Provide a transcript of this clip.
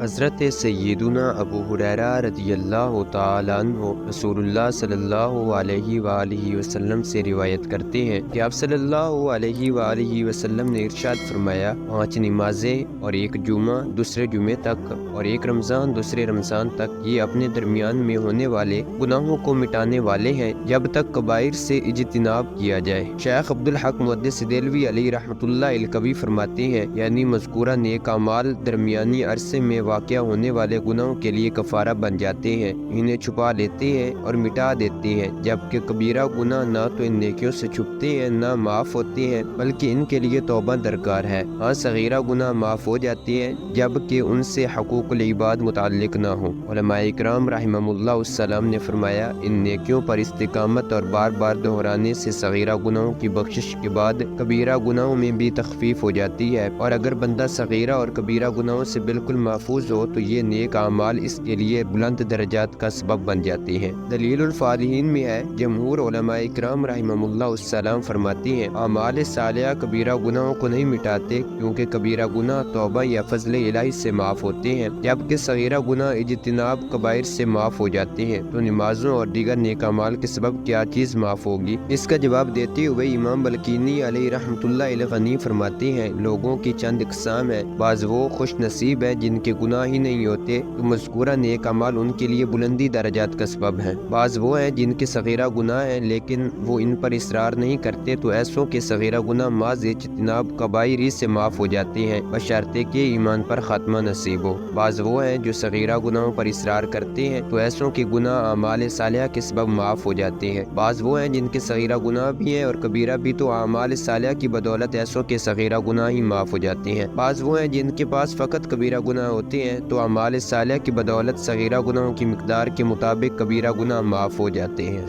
حضرت سیدنا ابو ہریرہ رضی اللہ تعالیٰ عنہ رسول اللہ صلی اللہ علیہ وآلہ وسلم سے روایت کرتے ہیں کہ آپ صلی اللہ علیہ وآلہ وسلم نے ارشاد فرمایا، 5 نمازیں اور 1 جمعہ دوسرے جمعے تک اور 1 رمضان دوسرے رمضان تک، یہ اپنے درمیان میں ہونے والے گناہوں کو مٹانے والے ہیں جب تک کبائر سے اجتناب کیا جائے۔ شیخ عبدالحق محدث دہلوی علیہ رحمۃ اللہ الکوی فرماتے ہیں، یعنی مذکورہ نیک اعمال درمیانی عرصے میں واقع ہونے والے گناہوں کے لیے کفارہ بن جاتے ہیں، انہیں چھپا لیتے ہیں اور مٹا دیتے ہیں، جبکہ کبیرہ گناہ نہ تو ان نیکیوں سے چھپتے ہیں نہ معاف ہوتے ہیں بلکہ ان کے لیے توبہ درکار ہے۔ ہاں، صغیرہ گناہ معاف ہو جاتے ہیں جبکہ ان سے حقوق العباد متعلق نہ ہوں۔ علماء اکرام رحمہم اللہ السلام نے فرمایا، ان نیکیوں پر استقامت اور بار بار دہرانے سے صغیرہ گناہوں کی بخشش کے بعد کبیرہ گناہوں میں بھی تخفیف ہو جاتی ہے، اور اگر بندہ صغیرہ اور کبیرہ گناہوں سے بالکل محفوظ ہو تو یہ نیک اعمال اس کے لیے بلند درجات کا سبب بن جاتے ہیں۔ دلیل الفالحین میں ہے، جمہور علماء اکرام رحمہم اللہ السلام فرماتے ہیں، اعمال صالحہ کبیرہ گناہوں کو نہیں مٹاتے، کیونکہ کبیرہ گناہ توبہ یا فضل الہی سے معاف ہوتے ہیں، جبکہ صغیرہ گناہ اجتناب کبائر سے معاف ہو جاتے ہیں۔ تو نمازوں اور دیگر نیک اعمال کے سبب کیا چیز معاف ہوگی؟ اس کا جواب دیتے ہوئے امام بلقینی علیہ رحمۃ اللہ الغنی فرماتے ہیں، لوگوں کی چند اقسام ہیں، بعض وہ خوش نصیب ہیں جن کے گناہ ہی نہیں ہوتے تو مذکورہ نیک اعمال ان کے لیے بلندی درجات کا سبب ہیں، بعض وہ ہیں جن کے صغیرہ گناہ ہیں لیکن وہ ان پر اصرار نہیں کرتے تو ایسوں کے صغیرہ گناہ محض اجتناب کبائر سے معاف ہو جاتے ہیں بشرطے کہ ایمان پر خاتمہ نصیب ہو، بعض وہ ہیں جو صغیرہ گناہوں پر اصرار کرتے ہیں تو ایسوں کے گناہ اعمال صالحہ کے سبب معاف ہو جاتے ہیں، بعض وہ ہیں جن کے صغیرہ گناہ بھی ہیں اور کبیرہ بھی تو اعمال صالحہ کی بدولت ایسوں کے صغیرہ گناہ ہی معاف ہو جاتے ہیں، بعض وہ ہیں جن کے پاس فقط کبیرہ گناہ ہوتے ہیں تو اعمال صالحہ کی بدولت صغیرہ گناہوں کی مقدار کے مطابق کبیرہ گناہ معاف ہو جاتے ہیں۔